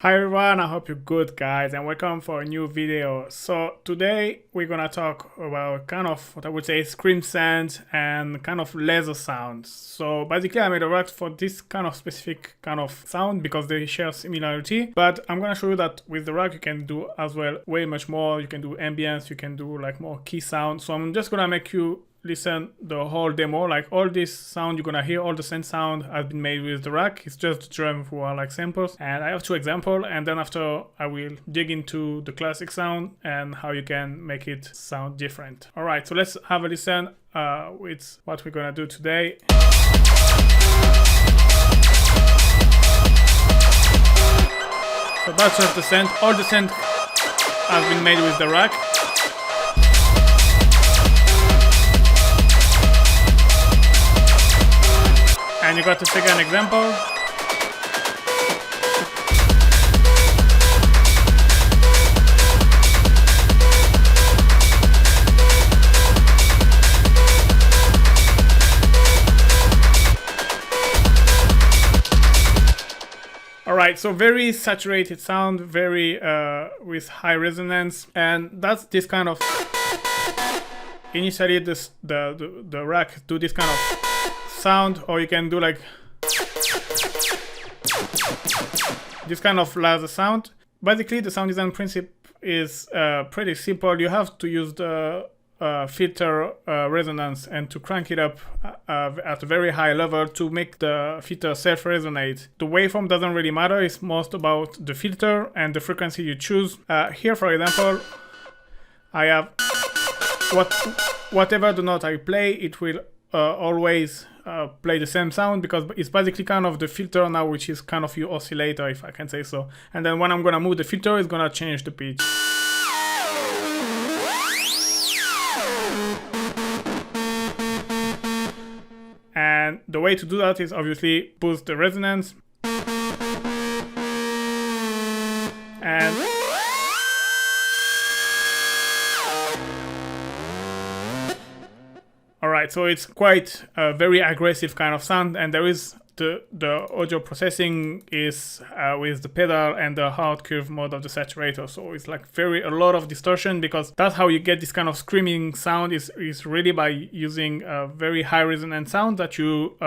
Hi everyone, I hope you're good guys and welcome for a new video. So today we're gonna talk about kind of what I would say scream sounds and kind of laser sounds. So basically I made a rack for this kind of specific kind of sound because they share similarity, but I'm gonna show you that with the rack you can do as well way much more. You can do ambience, you can do like more key sound. So I'm just gonna make you listen the whole demo. Like all this sound you're gonna hear, all the synth sound has been made with the rack. It's just the drum who are like samples, and I have two examples, and then after I will dig into the classic sound and how you can make it sound different. All right, so let's have a listen with what we're gonna do today. So that's just the synth. All the synth has been made with the rack. And you got the second example. Alright, so very saturated sound, very with high resonance, and that's this kind of initially the rack do this kind of sound, or you can do like this kind of laser sound. Basically the sound design principle is pretty simple. You have to use the filter resonance and to crank it up at a very high level to make the filter self-resonate. The waveform doesn't really matter, it's most about the filter and the frequency you choose. Here for example I have whatever the note I play, it will always play the same sound because it's basically kind of the filter now, which is kind of your oscillator, if I can say so. And then when I'm gonna move the filter, it's gonna change the pitch. And the way to do that is obviously boost the resonance. And alright, so it's quite a very aggressive kind of sound, and there is the audio processing is with the pedal and the hard curve mode of the saturator. So it's like a lot of distortion, because that's how you get this kind of screaming sound is really by using a very high resonant sound that you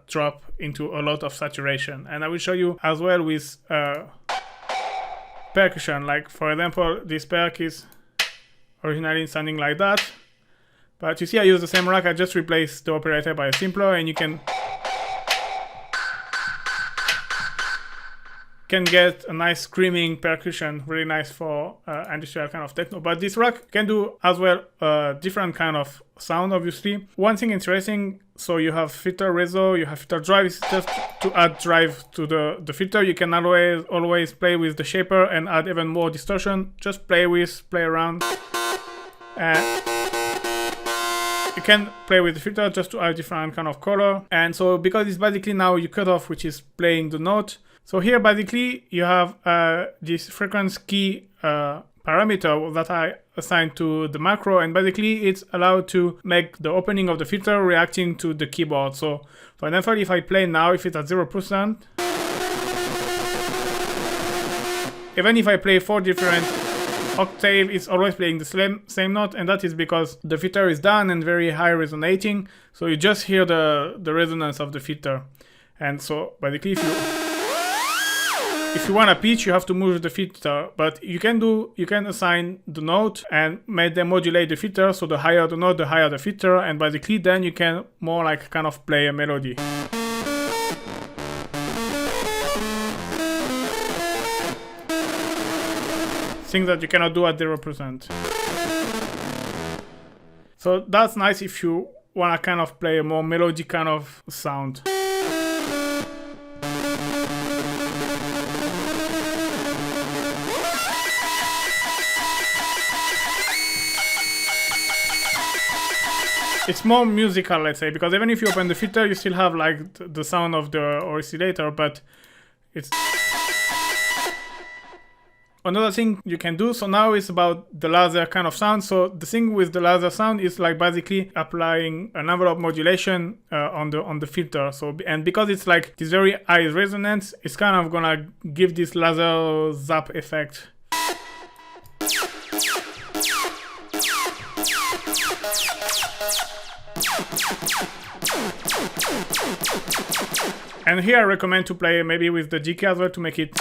drop into a lot of saturation. And I will show you as well with percussion. Like for example, this perc is originally sounding like that. But you see I use the same rack, I just replaced the operator by a simpler, and you can get a nice screaming percussion, really nice for industrial kind of techno. But this rack can do as well different kind of sound, obviously. One thing interesting, so you have filter reso, you have filter drive. It's just to add drive to the filter. You can always play with the shaper and add even more distortion. Just play around. You can play with the filter just to add different kind of color. And so because it's basically now you cut off, which is playing the note. So here basically you have this frequency key parameter that I assigned to the macro, and basically it's allowed to make the opening of the filter reacting to the keyboard. So for example, if I play now, if it's at 0%, even if I play 4 different octave, it's always playing the same note, and that is because the filter is done and very high resonating, so you just hear the resonance of the filter. And so basically if you want a pitch, you have to move the filter, but you can assign the note and make them modulate the filter, so the higher the note, the higher the filter, and basically then you can more like kind of play a melody. Things that you cannot do at 0%. So that's nice if you wanna kind of play a more melodic kind of sound. It's more musical, let's say, because even if you open the filter, you still have like the sound of the oscillator, but it's another thing you can do, so now it's about the laser kind of sound. So the thing with the laser sound is like basically applying an envelope modulation on the filter. So, and because it's like this very high resonance, it's kind of gonna give this laser zap effect. And here I recommend to play maybe with the GK as well to make it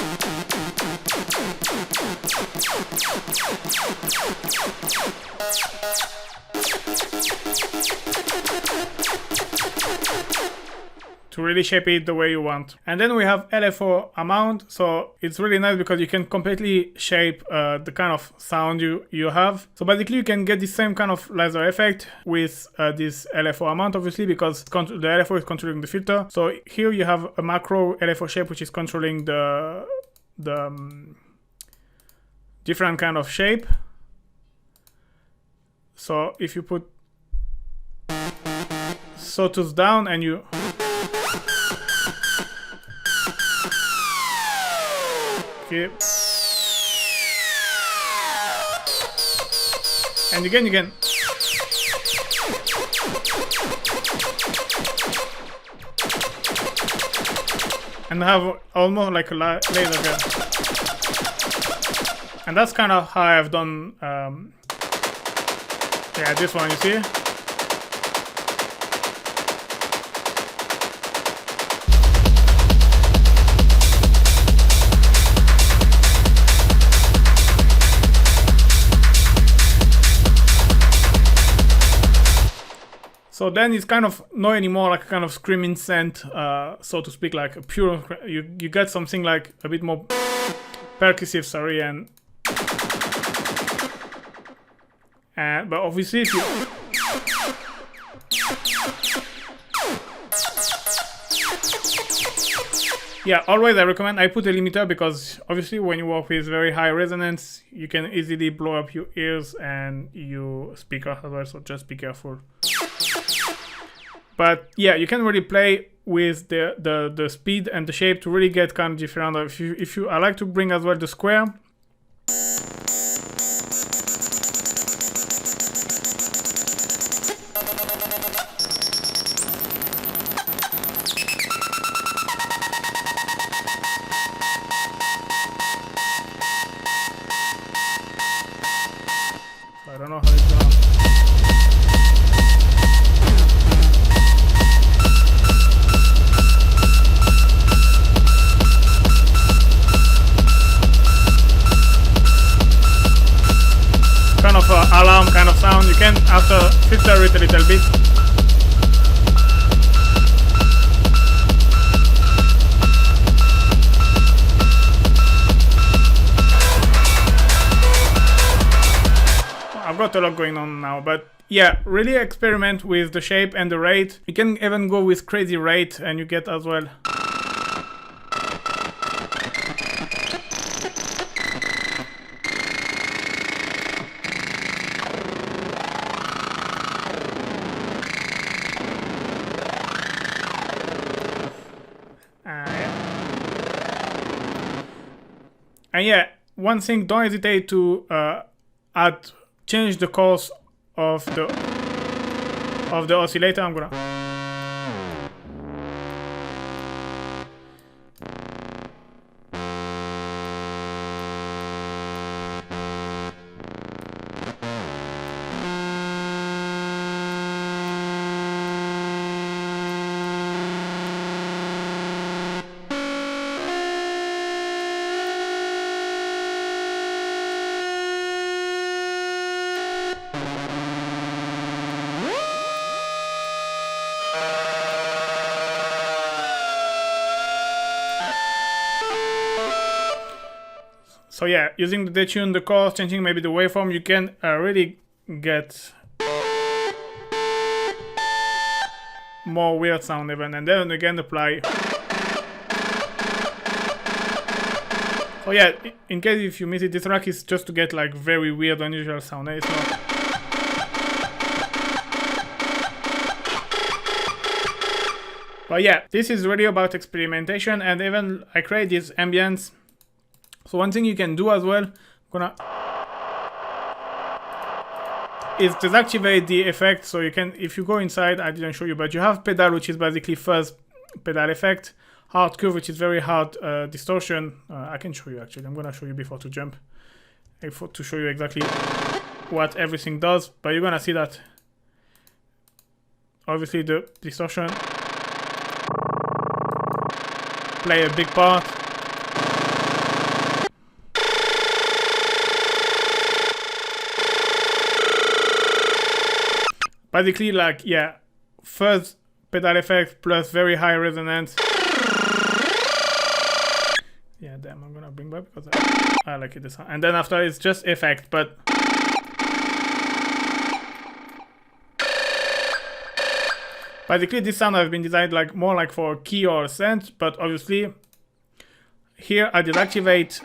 to really shape it the way you want. And then we have LFO amount, so it's really nice because you can completely shape the kind of sound you have. So basically you can get the same kind of laser effect with this LFO amount, obviously, because the LFO is controlling the filter. So here you have a macro LFO shape which is controlling the different kind of shape. So if you put sawtooth down and you okay. And again you can and have almost like a laser gun. And that's kind of how I've done yeah, this one, you see? So then it's kind of not anymore like a kind of screaming synth, so to speak, like a pure. You get something like a bit more percussive, sorry, and but obviously if you yeah, always I recommend I put a limiter because obviously when you work with very high resonance, you can easily blow up your ears and your speaker as well. So just be careful. But yeah, you can really play with the speed and the shape to really get kind of different. If you I like to bring as well the square. I don't know how it's gonna. Kind of alarm kind of sound. You can after filter it a little bit. I've got a lot going on now, but yeah, really experiment with the shape and the rate. You can even go with crazy rate and you get as well. And yeah, one thing, don't hesitate to change the course of the oscillator. I'm gonna so yeah, using the detune, the course, changing maybe the waveform, you can really get more weird sound even, and then again apply. So yeah, in case if you miss it, this track is just to get like very weird, unusual sound. It's not. But yeah, this is really about experimentation, and even I create these ambience So one thing you can do as well, is deactivate the effect. So you can, if you go inside, I didn't show you, but you have pedal, which is basically fuzz pedal effect, hard curve, which is very hard distortion. I can show you actually. I'm gonna show you before to jump, to show you exactly what everything does. But you're gonna see that obviously the distortion play a big part. Basically, like, yeah, fuzz pedal effect plus very high resonance. Yeah, damn, I'm gonna bring back because I like it this time. And then after it's just effect, but basically this sound has been designed like more like for key or synth, but obviously here I deactivate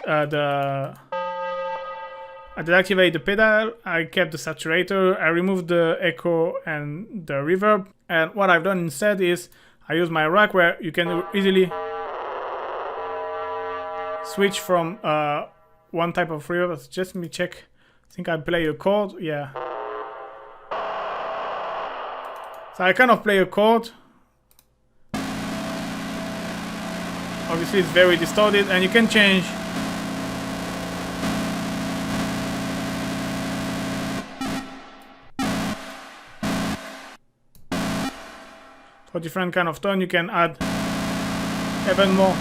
the pedal, I kept the saturator, I removed the echo and the reverb, and what I've done instead is I use my rack where you can easily switch from one type of reverb. Just let me check. I think I play a chord, yeah. So I kind of play a chord. Obviously it's very distorted, and you can change for different kind of tone. You can add even more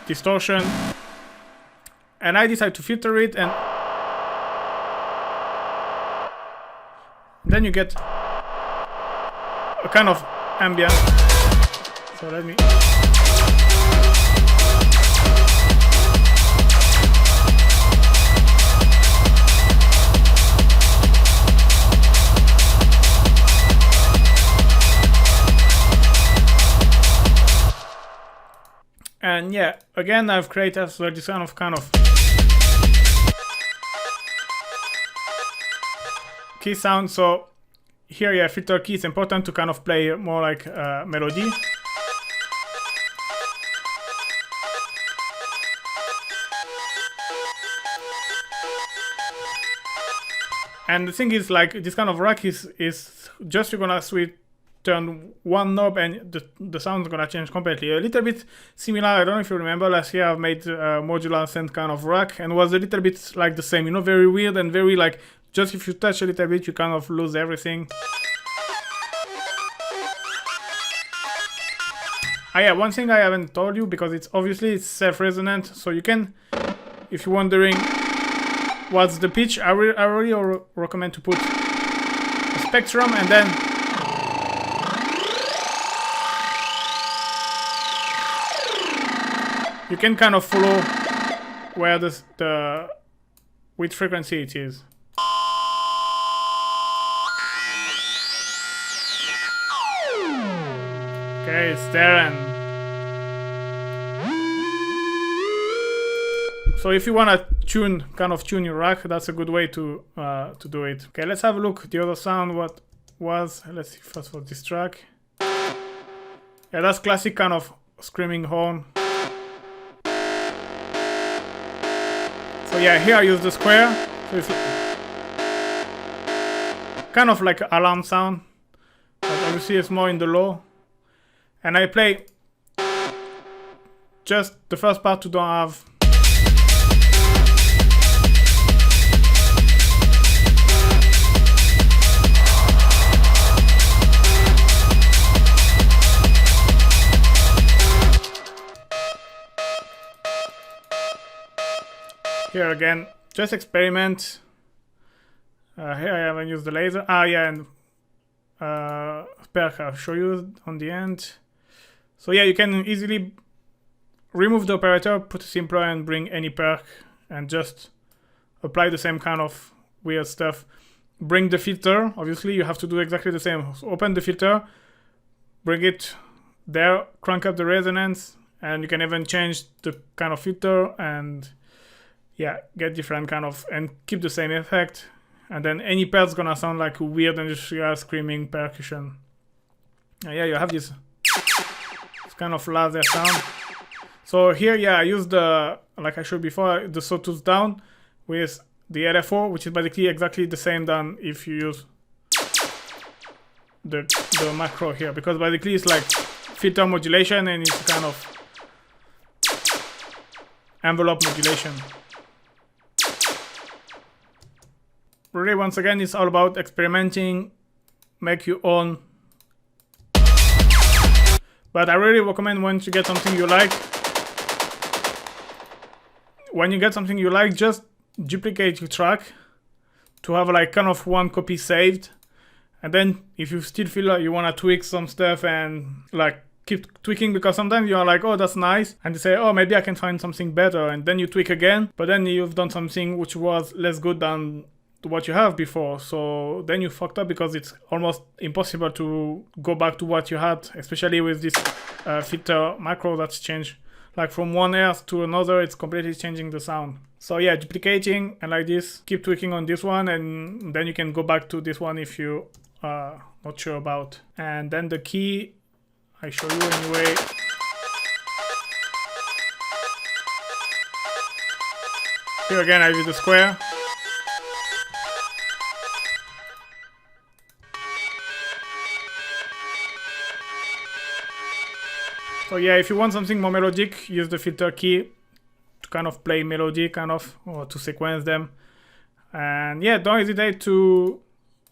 distortion, and I decide to filter it, and then you get a kind of ambient. So let me, and yeah, again I've created as well this kind of key sound. So here, yeah, filter key is important to kind of play more like melody. And the thing is, like, this kind of rack is just you're gonna turn one knob and the sound's gonna change completely. A little bit similar, I don't know if you remember, last year I've made a modular synth kind of rack, and was a little bit like the same, you know, very weird and very like, just if you touch a little bit you kind of lose everything. Ah yeah, one thing I haven't told you, because it's obviously self-resonant, so you can, if you're wondering what's the pitch, I really recommend to put a spectrum, and then you can kind of follow where which frequency it is. Okay, it's there, and so if you wanna tune your rack, that's a good way to do it. Okay, let's have a look. The other sound, what was? Let's see first for this track. Yeah, that's classic kind of screaming horn. So yeah, here I use the square. So it's kind of like an alarm sound, but obviously it's more in the low. And I play just the first part to don't have. Here again, just experiment. Here I haven't used the laser. Ah yeah, and perk I'll show you on the end. So yeah, you can easily remove the operator, put a simpler, and bring any perk, and just apply the same kind of weird stuff. Bring the filter, obviously you have to do exactly the same. So open the filter, bring it there, crank up the resonance, and you can even change the kind of filter, and yeah, get different kind of, and keep the same effect. And then any part's gonna sound like weird industrial screaming percussion. Yeah, you have this kind of laser sound. So here, yeah, I use the, like I showed before, the sawtooth down with the LFO, which is basically exactly the same than if you use the macro here, because basically it's like filter modulation and it's kind of envelope modulation. Really, once again, it's all about experimenting, make your own. But I really recommend once you get something you like, just duplicate your track to have like kind of one copy saved. And then if you still feel like you want to tweak some stuff and like keep tweaking, because sometimes you're like, oh, that's nice. And you say, oh, maybe I can find something better. And then you tweak again, but then you've done something which was less good than what you have before. So then you fucked up, because it's almost impossible to go back to what you had, especially with this filter macro that's changed. Like from one earth to another, it's completely changing the sound. So yeah, duplicating and like this, keep tweaking on this one, and then you can go back to this one if you are not sure about. And then the key, I show you anyway. Here again, I use the square. So yeah, if you want something more melodic, use the filter key to kind of play melody, kind of, or to sequence them. And yeah, don't hesitate to.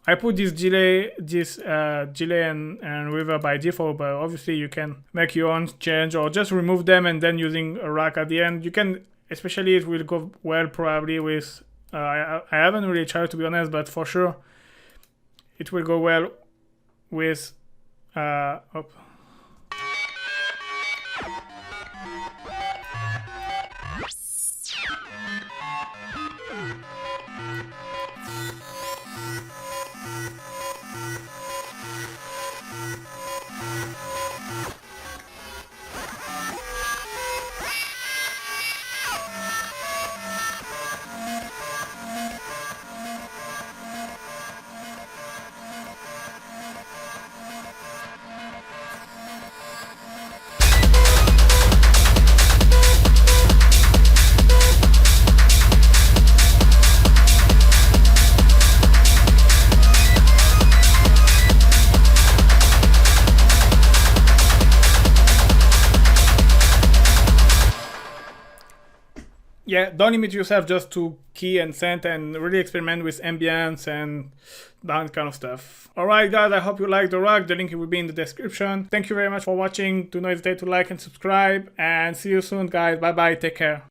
I put this delay and reverb by default, but obviously you can make your own change or just remove them and then using a rack at the end. You can, especially it will go well probably with. I haven't really tried, to be honest, but for sure it will go well with. Yeah, don't limit yourself just to key and synth, and really experiment with ambience and that kind of stuff. Alright guys, I hope you liked the rack. The link will be in the description. Thank you very much for watching. Do not hesitate to like and subscribe, and see you soon guys. Bye bye, take care.